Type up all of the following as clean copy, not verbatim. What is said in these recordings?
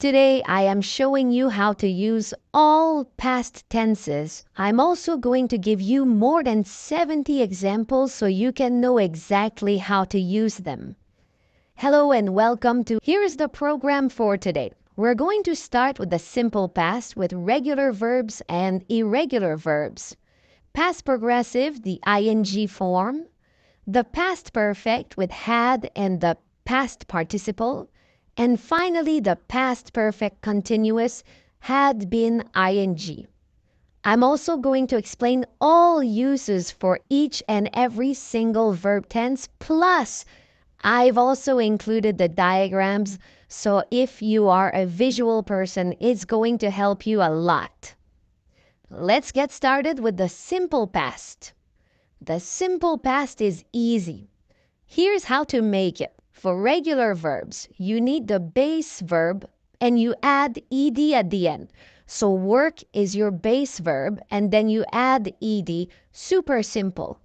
Today, I am showing you how to use all past tenses. I'm also going to give you more than 70 examples so you can know exactly how to use them. Hello and welcome to Here's the program for today. We're going to start with the simple past with regular verbs and irregular verbs. Past progressive, the ing form. The past perfect with had and the past participle. And finally, the past perfect continuous had been ing. I'm also going to explain all uses for each and every single verb tense. Plus, I've also included the diagrams, so if you are a visual person, it's going to help you a lot. Let's get started with the simple past. The simple past is easy. Here's how to make it. For regular verbs, you need the base verb and you add ed at the end. So work is your base verb and then you add ed. Super simple.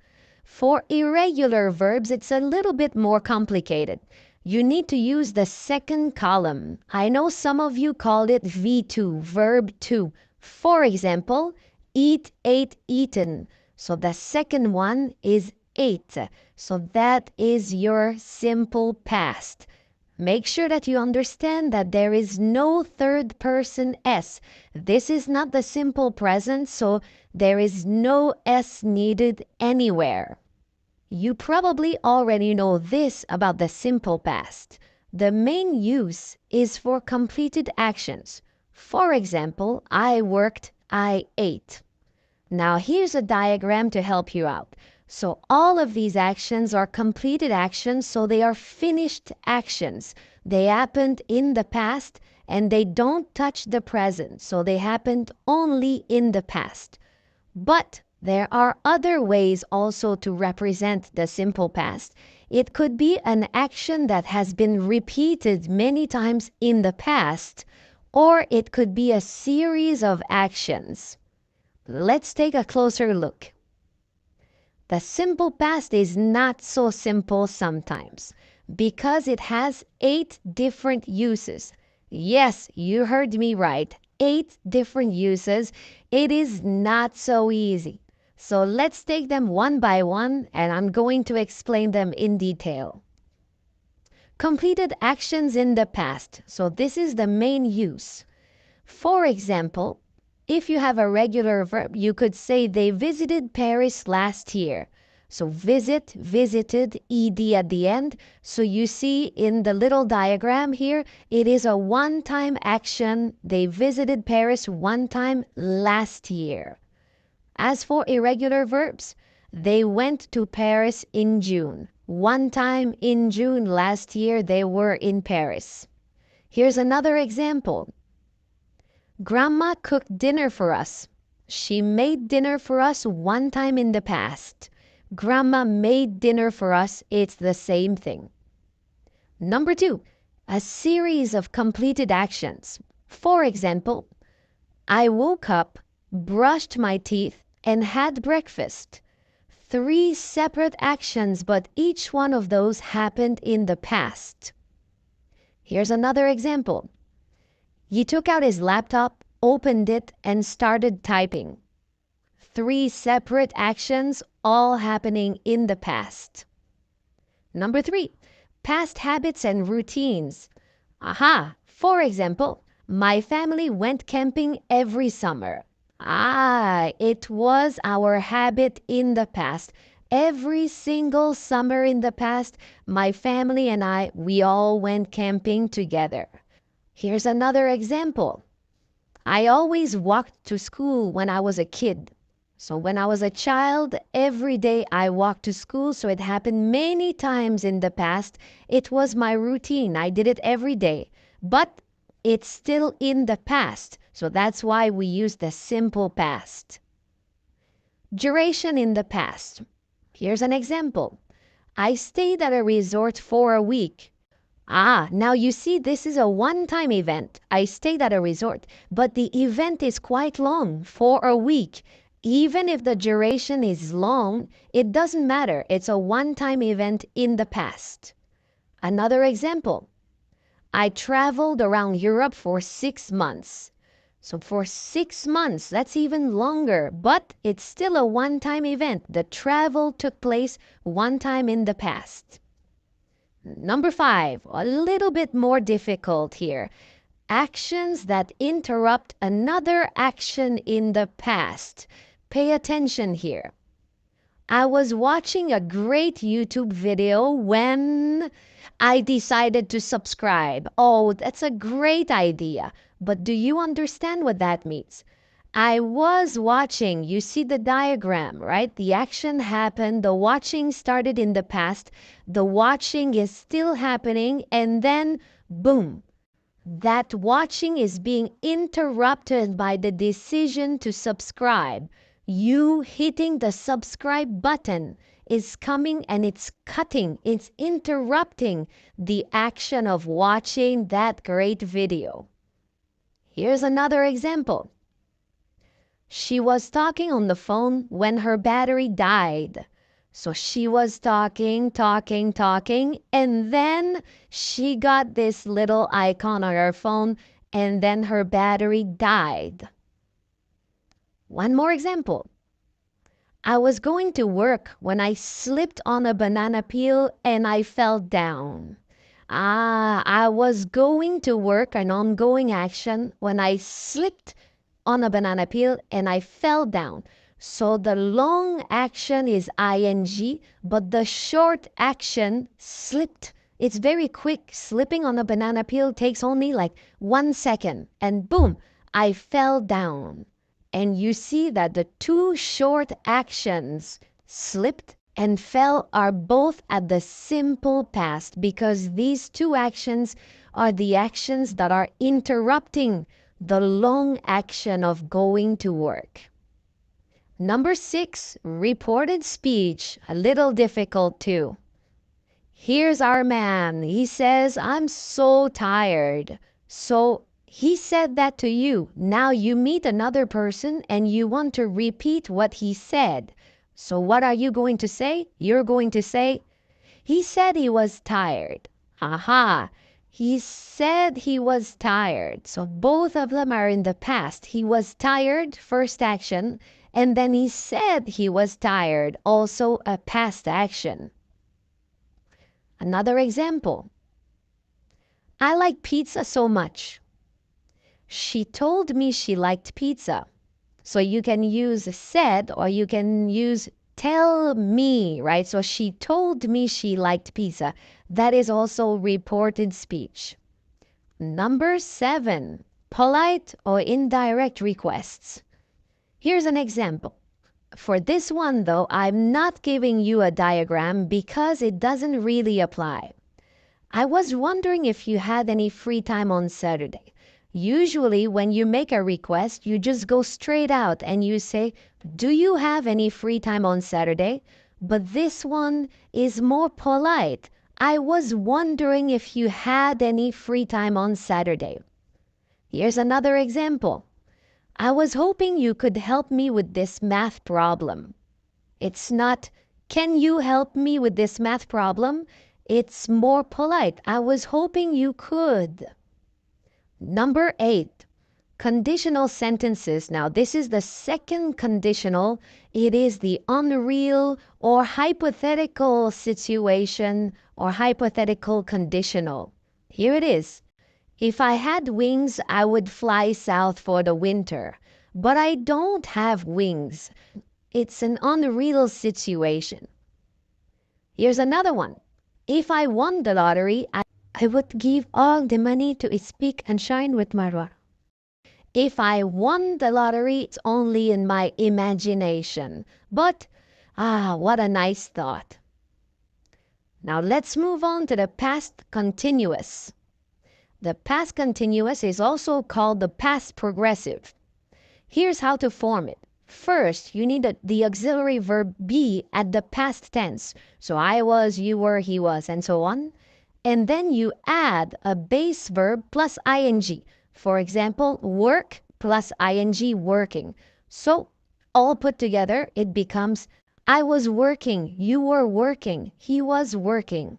For irregular verbs, it's a little bit more complicated. You need to use the second column. I know some of you called it V2, verb 2. For example, eat, ate, eaten. So the second one is ate. So that is your simple past. Make sure that you understand that there is no third person S. This is not the simple present, so there is no S needed anywhere. You probably already know this about the simple past. The main use is for completed actions. For example, I worked, I ate. Now here's a diagram to help you out. So all of these actions are completed actions, so they are finished actions. They happened in the past and they don't touch the present, so they happened only in the past. But there are other ways also to represent the simple past. It could be an action that has been repeated many times in the past, or it could be a series of actions. Let's take a closer look. The simple past is not so simple sometimes because it has 8 different uses. Yes, you heard me right. 8 different uses. It is not so easy. So let's take them one by one and I'm going to explain them in detail. Completed actions in the past. So this is the main use. For example, if you have a regular verb, you could say they visited Paris last year. So visit, visited, ed at the end. So you see in the little diagram here, it is a one-time action. They visited Paris one time last year. As for irregular verbs, they went to Paris in June. One time in June last year, they were in Paris. Here's another example. Grandma cooked dinner for us. She made dinner for us one time in the past. Grandma made dinner for us. It's the same thing. Number 2, a series of completed actions. For example, I woke up, brushed my teeth, and had breakfast. 3 separate actions, but each one of those happened in the past. Here's another example. He took out his laptop, opened it, and started typing. 3 separate actions, all happening in the past. Number 3, past habits and routines. Aha! For example, my family went camping every summer. It was our habit in the past. Every single summer in the past, my family and I, we all went camping together. Here's another example. I always walked to school when I was a kid. So when I was a child, every day I walked to school, so it happened many times in the past. It was my routine. I did it every day. But it's still in the past, so that's why we use the simple past. Duration in the past. Here's an example. I stayed at a resort for a week. Now you see this is a one-time event. I stayed at a resort, but the event is quite long, for a week. Even if the duration is long, it doesn't matter. It's a one-time event in the past. Another example. I traveled around Europe for 6 months. So for 6 months, that's even longer, but it's still a one-time event. The travel took place one time in the past. Number 5, a little bit more difficult here. Actions that interrupt another action in the past. Pay attention here. I was watching a great YouTube video when I decided to subscribe. Oh, that's a great idea. But do you understand what that means? I was watching. You see the diagram, right? The action happened. The watching started in the past. The watching is still happening. And then, boom. That watching is being interrupted by the decision to subscribe. You hitting the subscribe button is coming and it's cutting, it's interrupting the action of watching that great video. Here's another example. She was talking on the phone when her battery died. So she was talking, and then she got this little icon on her phone, and then her battery died. One more example. I was going to work when I slipped on a banana peel and I fell down. I was going to work, an ongoing action, when I slipped on a banana peel and I fell down. So the long action is ing, but the short action slipped. It's very quick. Slipping on a banana peel takes only like 1 second and boom, I fell down. And you see that the two short actions, slipped and fell, are both at the simple past because these two actions are the actions that are interrupting the long action of going to work. Number 6, reported speech. A little difficult too. Here's our man. He says, I'm so tired. So he said that to you. Now you meet another person and you want to repeat what he said. So what are you going to say? You're going to say, he said he was tired. Aha. He said he was tired. So both of them are in the past. He was tired, first action, and then he said he was tired, also a past action. Another example. I like pizza so much. She told me she liked pizza. So you can use said or you can use tell me, right? So she told me she liked pizza. That is also reported speech. Number 7, polite or indirect requests. Here's an example. For this one though, I'm not giving you a diagram because it doesn't really apply. I was wondering if you had any free time on Saturday. Usually when you make a request, you just go straight out and you say, do you have any free time on Saturday? But this one is more polite. I was wondering if you had any free time on Saturday. Here's another example. I was hoping you could help me with this math problem. It's not, can you help me with this math problem? It's more polite. I was hoping you could. Number 8, conditional sentences. Now, this is the second conditional. It is the unreal or hypothetical situation or hypothetical conditional. Here it is. If I had wings, I would fly south for the winter. But I don't have wings. It's an unreal situation. Here's another one. If I won the lottery, I would give all the money to Speak and Shine with Marwa. If I won the lottery, it's only in my imagination. But, what a nice thought. Now let's move on to the past continuous. The past continuous is also called the past progressive. Here's how to form it. First, you need the auxiliary verb be at the past tense. So I was, you were, he was, and so on. And then you add a base verb plus ing. For example, work plus ing, working. So all put together, it becomes I was working, you were working, he was working.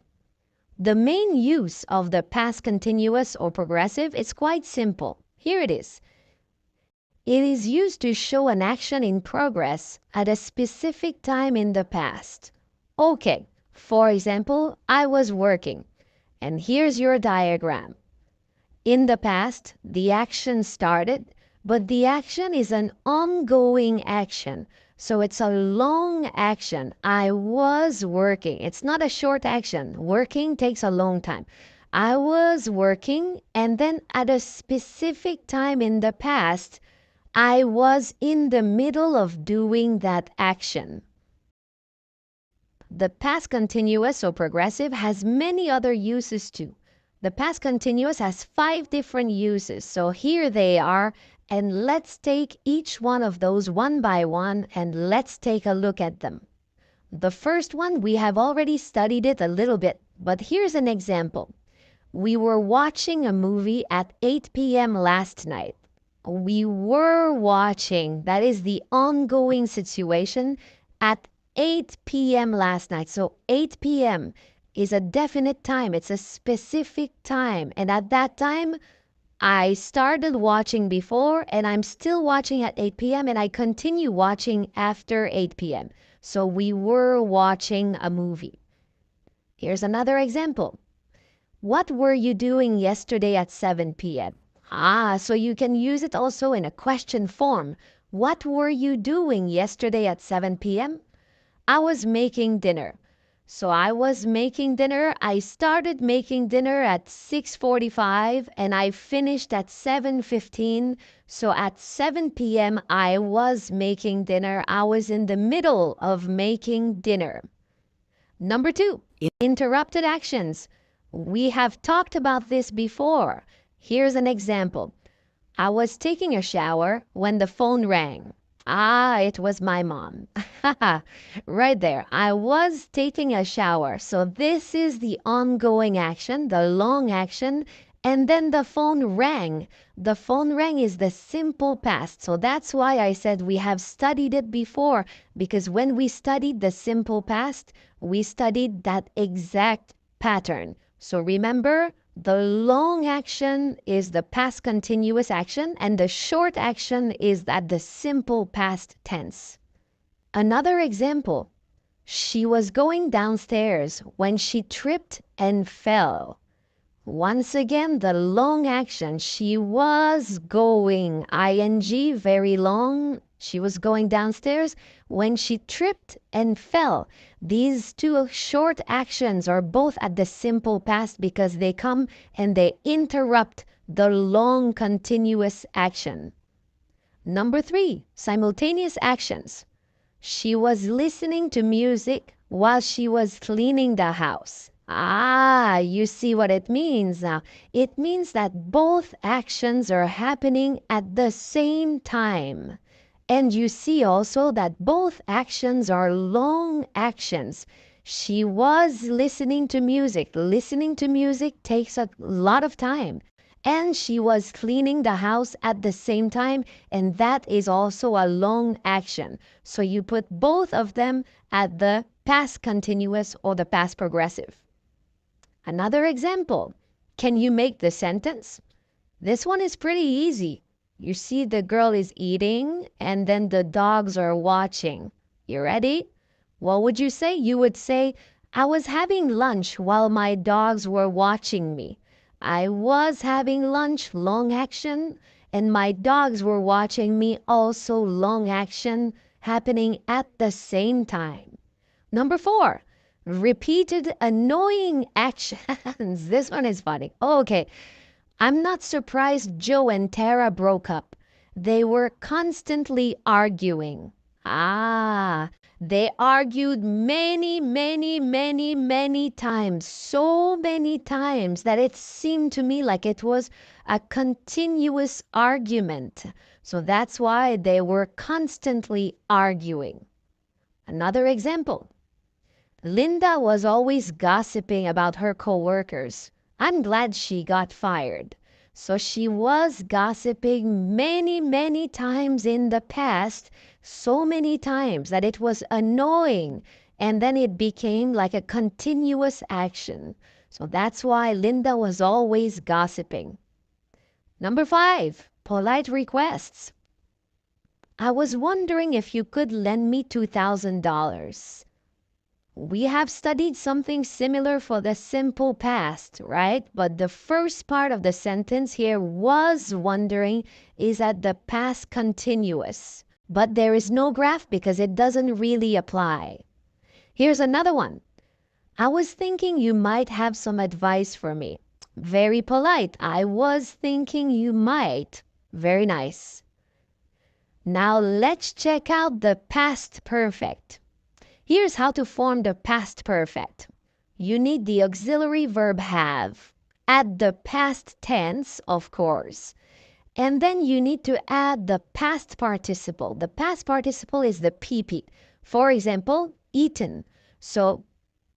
The main use of the past continuous or progressive is quite simple. Here it is. It is used to show an action in progress at a specific time in the past. Okay, for example, I was working, and here's your diagram. In the past, the action started, but the action is an ongoing action. So it's a long action. I was working. It's not a short action. Working takes a long time. I was working, and then at a specific time in the past, I was in the middle of doing that action. The past continuous or progressive has many other uses too. The past continuous has 5 different uses, so here they are, and let's take each one of those one by one and let's take a look at them. The first one, we have already studied it a little bit, but here's an example. We were watching a movie at 8 p.m. last night. We were watching, that is the ongoing situation, at 8 p.m. last night. So 8 p.m. is a definite time. It's a specific time. And at that time, I started watching before and I'm still watching at 8 p.m. and I continue watching after 8 p.m. So we were watching a movie. Here's another example. What were you doing yesterday at 7 p.m.? So you can use it also in a question form. What were you doing yesterday at 7 p.m.? I was making dinner. So I was making dinner. I started making dinner at 6:45 and I finished at 7:15. So at 7 p.m. I was making dinner. I was in the middle of making dinner. Number 2, interrupted actions. We have talked about this before. Here's an example. I was taking a shower when the phone rang. It was my mom. Right there. I was taking a shower. So this is the ongoing action, the long action, and then the phone rang. The phone rang is the simple past. So that's why I said we have studied it before, because when we studied the simple past, we studied that exact pattern. So remember, the long action is the past continuous action and the short action is at the simple past tense. Another example. She was going downstairs when she tripped and fell. Once again, the long action. She was going, ing, very long. She was going downstairs when she tripped and fell. These 2 short actions are both at the simple past because they come and they interrupt the long continuous action. Number 3, simultaneous actions. She was listening to music while she was cleaning the house. You see what it means now. It means that both actions are happening at the same time. And you see also that both actions are long actions. She was listening to music. Listening to music takes a lot of time. And she was cleaning the house at the same time, and that is also a long action. So you put both of them at the past continuous or the past progressive. Another example. Can you make the sentence? This one is pretty easy. You see the girl is eating and then the dogs are watching. You ready? What would you say? You would say, I was having lunch while my dogs were watching me. I was having lunch, long action, and my dogs were watching me, also long action, happening at the same time. Number 4, repeated annoying actions. This one is funny. Okay. I'm not surprised Joe and Tara broke up. They were constantly arguing. They argued many, many, many, many times. So many times that it seemed to me like it was a continuous argument. So that's why they were constantly arguing. Another example. Linda was always gossiping about her coworkers. I'm glad she got fired. So she was gossiping many, many times in the past, so many times that it was annoying, and then it became like a continuous action. So that's why Linda was always gossiping. Number 5, polite requests. I was wondering if you could lend me $2,000. We have studied something similar for the simple past, right? But the first part of the sentence here, was wondering, is at the past continuous. But there is no graph because it doesn't really apply. Here's another one. I was thinking you might have some advice for me. Very polite. I was thinking you might. Very nice. Now let's check out the past perfect. Here's how to form the past perfect. You need the auxiliary verb have. Add the past tense, of course. And then you need to add the past participle. The past participle is the PP. For example, eaten. So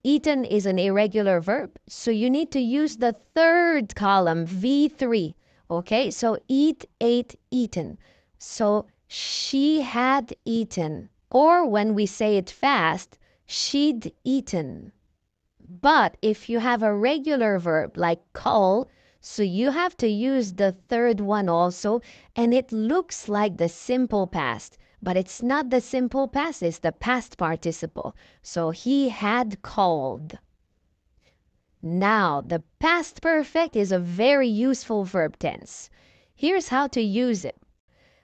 eaten is an irregular verb. So you need to use the third column, V3. Okay, so eat, ate, eaten. So she had eaten. Or when we say it fast, she'd eaten. But if you have a regular verb like call, so you have to use the third one also, and it looks like the simple past, but it's not the simple past, it's the past participle. So he had called. Now, the past perfect is a very useful verb tense. Here's how to use it.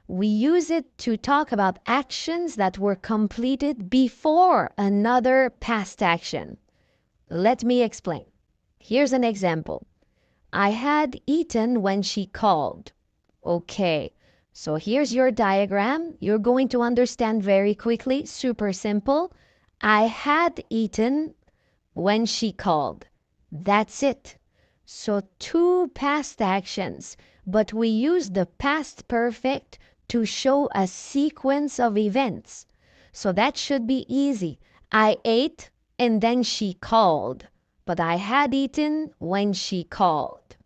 We use it to talk about actions that were completed before another past action. Let me explain. Here's an example. I had eaten when she called. Okay, so here's your diagram. You're going to understand very quickly. Super simple. I had eaten when she called. That's it. So 2 past actions, but we use the past perfect to show a sequence of events. So that should be easy. I ate and then she called, but I had eaten when she called.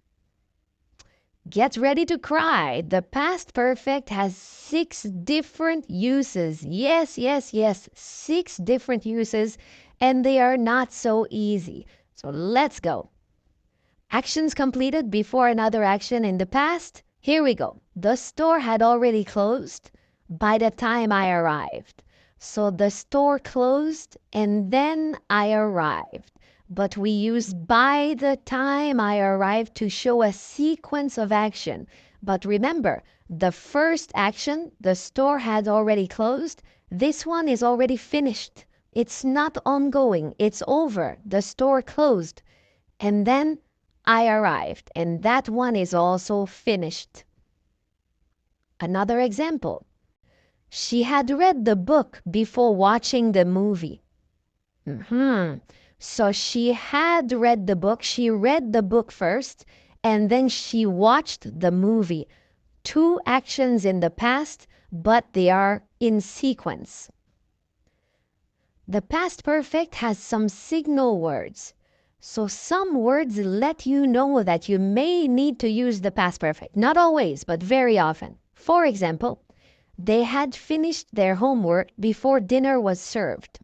Get ready to cry. The past perfect has 6 different uses. Yes, yes, yes, 6 different uses, and they are not so easy. So let's go. Actions completed before another action in the past. Here we go. The store had already closed by the time I arrived. So the store closed and then I arrived. But we use by the time I arrived to show a sequence of action. But remember, the first action, the store had already closed. This one is already finished. It's not ongoing. It's over. The store closed. And then I arrived, and that one is also finished. Another example. She had read the book before watching the movie. So she had read the book. She read the book first, and then she watched the movie. 2 actions in the past, but they are in sequence. The past perfect has some signal words. So some words let you know that you may need to use the past perfect. Not always, but very often. For example, they had finished their homework before dinner was served.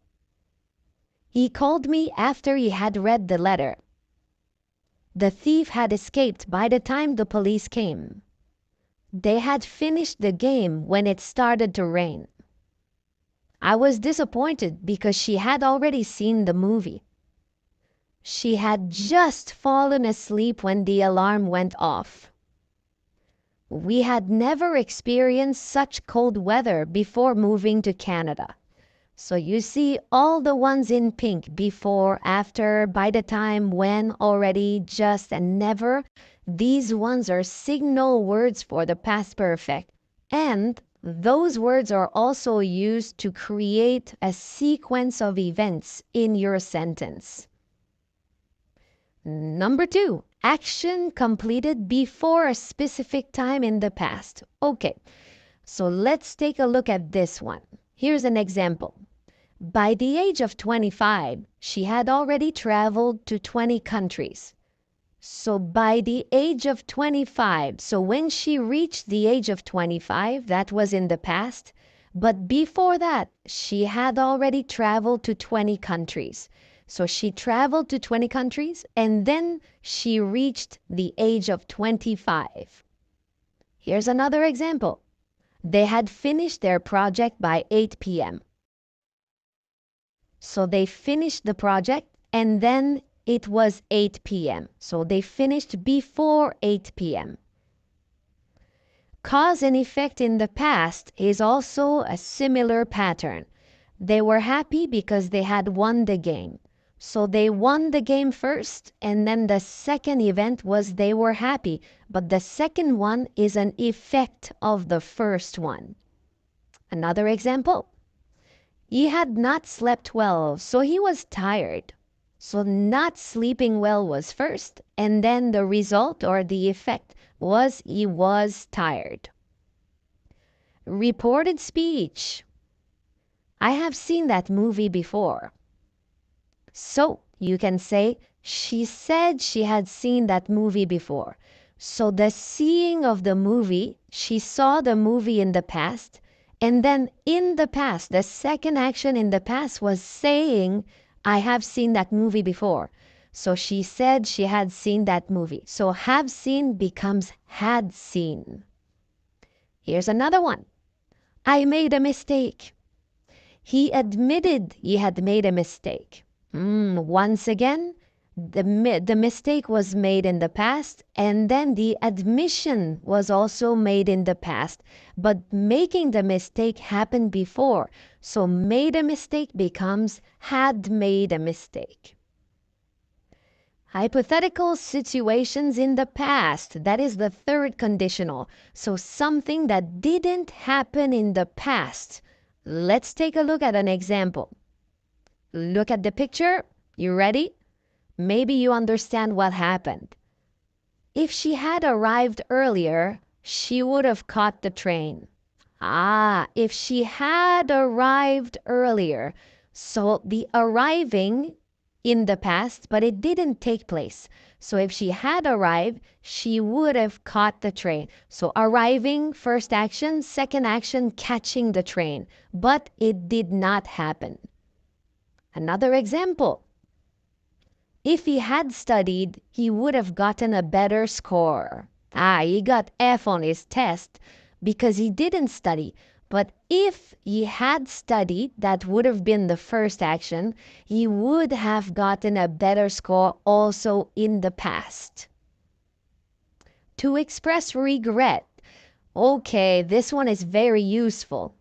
He called me after he had read the letter. The thief had escaped by the time the police came. They had finished the game when it started to rain. I was disappointed because she had already seen the movie. She had just fallen asleep when the alarm went off. We had never experienced such cold weather before moving to Canada. So you see all the ones in pink, before, after, by the time, when, already, just, and never. These ones are signal words for the past perfect. And those words are also used to create a sequence of events in your sentence. Number 2, action completed before a specific time in the past. Okay, so let's take a look at this one. Here's an example. By the age of 25, she had already traveled to 20 countries. So by the age of 25, so when she reached the age of 25, that was in the past. But before that, she had already traveled to 20 countries. So she traveled to 20 countries and then she reached the age of 25. Here's another example. They had finished their project by 8 p.m. So they finished the project and then it was 8 p.m. So they finished before 8 p.m. Cause and effect in the past is also a similar pattern. They were happy because they had won the game. So they won the game first, and then the second event was they were happy. But the second one is an effect of the first one. Another example. He had not slept well, so he was tired. So not sleeping well was first, and then the result or the effect was he was tired. Reported speech. I have seen that movie before. So you can say, she said she had seen that movie before. So the seeing of the movie, she saw the movie in the past, and then in the past, the second action in the past was saying, I have seen that movie before. So she said she had seen that movie. So have seen becomes had seen. Here's another one. I made a mistake. He admitted he had made a mistake. Once again, the mistake was made in the past, and then the admission was also made in the past. But making the mistake happened before. So made a mistake becomes had made a mistake. Hypothetical situations in the past. That is the third conditional. So something that didn't happen in the past. Let's take a look at an example. Look at the picture. You ready? Maybe you understand what happened. If she had arrived earlier, she would have caught the train. If she had arrived earlier. So the arriving in the past, but it didn't take place. So if she had arrived, she would have caught the train. So arriving, first action, second action, catching the train. But it did not happen. Another example. If he had studied, he would have gotten a better score. He got F on his test because he didn't study. But if he had studied, that would have been the first action, he would have gotten a better score also in the past. To express regret. Okay, this one is very useful.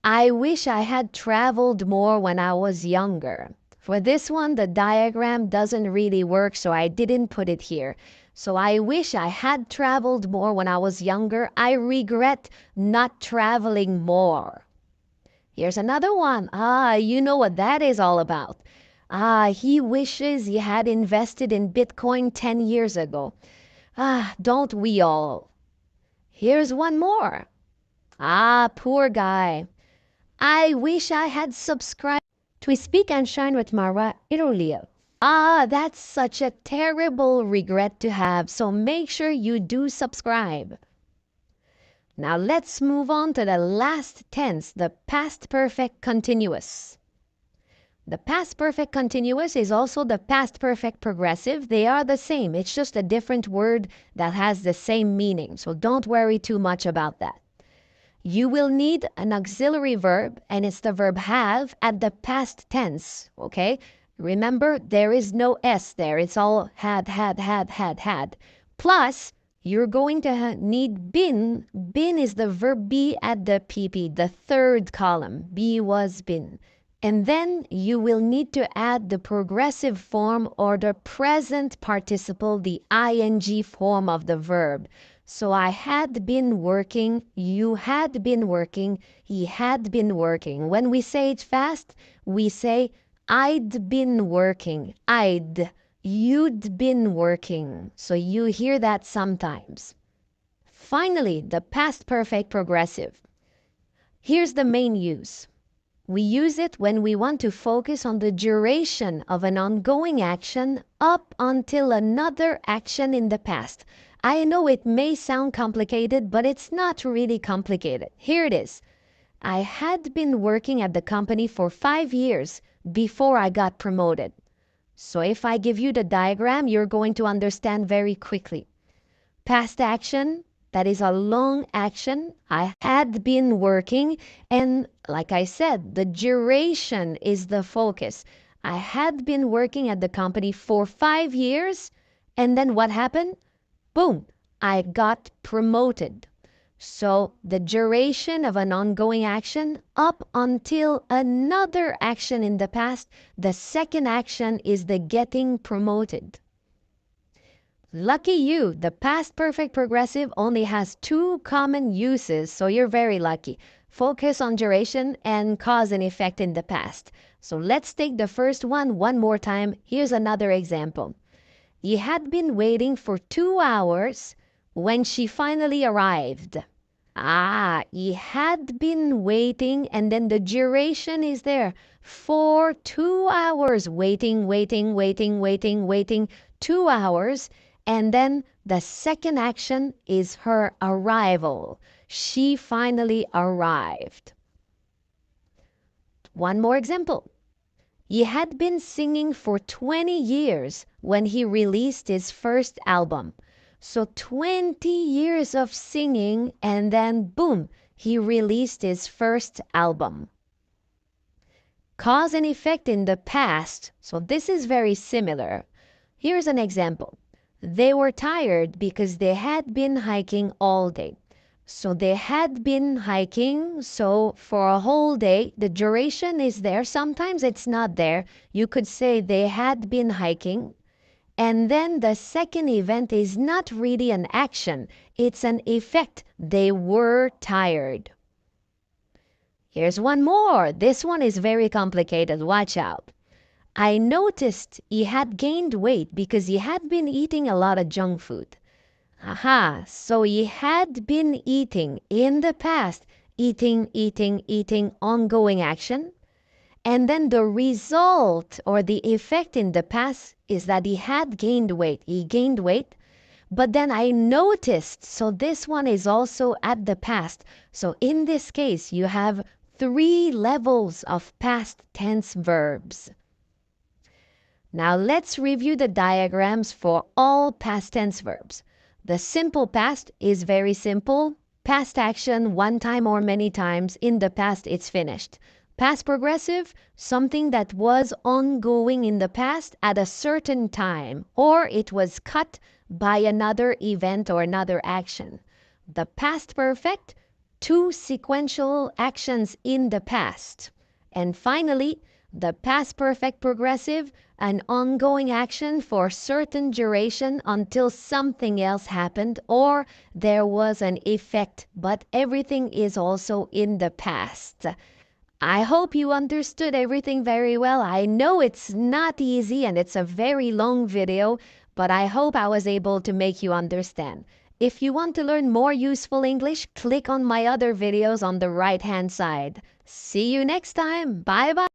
I wish I had traveled more when I was younger. For this one, the diagram doesn't really work, so I didn't put it here. So I wish I had traveled more when I was younger. I regret not traveling more. Here's another one. You know what that is all about. He wishes he had invested in Bitcoin 10 years ago. Don't we all? Here's one more. Poor guy. I wish I had subscribed to Speak and Shine with Mara earlier. That's such a terrible regret to have, so make sure you do subscribe. Now let's move on to the last tense, the past perfect continuous. The past perfect continuous is also the past perfect progressive. They are the same. It's just a different word that has the same meaning, so don't worry too much about that. You will need an auxiliary verb, and it's the verb have at the past tense, okay? Remember, there is no S there. It's all had. Plus, you're going to need been. Been is the verb be at the PP, the third column. Be, was, been. And then you will need to add the progressive form or the present participle, the ing form of the verb. So I had been working, you had been working, he had been working. When we say it fast, we say I'd been working. You'd been working. So you hear that sometimes. Finally, the past perfect progressive. Here's the main use. We use it when we want to focus on the duration of an ongoing action up until another action in the past. I know it may sound complicated, but it's not really complicated. Here it is. I had been working at the company for 5 years before I got promoted. So if I give you the diagram, you're going to understand very quickly. Past action, that is a long action. I had been working, and like I said, the duration is the focus. I had been working at the company for 5 years, and then what happened? Boom, I got promoted. So the duration of an ongoing action up until another action in the past, the second action is the getting promoted. Lucky you, the past perfect progressive only has 2 common uses, so you're very lucky. Focus on duration and cause and effect in the past. So let's take the first one more time. Here's another example. He had been waiting for 2 hours when she finally arrived. He had been waiting, and then the duration is there. For 2 hours, waiting, 2 hours. And then the second action is her arrival. She finally arrived. One more example. He had been singing for 20 years when he released his first album. So 20 years of singing, and then boom, he released his first album. Cause and effect in the past. So this is very similar. Here's an example. They were tired because they had been hiking all day. So they had been hiking, so for a whole day, the duration is there. Sometimes it's not there. You could say they had been hiking. And then the second event is not really an action. It's an effect. They were tired. Here's one more. This one is very complicated. Watch out. I noticed he had gained weight because he had been eating a lot of junk food. So he had been eating in the past, eating, ongoing action. And then the result or the effect in the past is that he had gained weight. He gained weight. But then I noticed, so this one is also at the past. So in this case, you have 3 levels of past tense verbs. Now let's review the diagrams for all past tense verbs. The simple past is very simple. Past action one time or many times. In the past, it's finished. Past progressive, something that was ongoing in the past at a certain time, or it was cut by another event or another action. The past perfect, 2 sequential actions in the past. And finally, the past perfect progressive, an ongoing action for certain duration until something else happened or there was an effect, but everything is also in the past. I hope you understood everything very well. I know it's not easy and it's a very long video, but I hope I was able to make you understand. If you want to learn more useful English, click on my other videos on the right-hand side. See you next time. Bye-bye.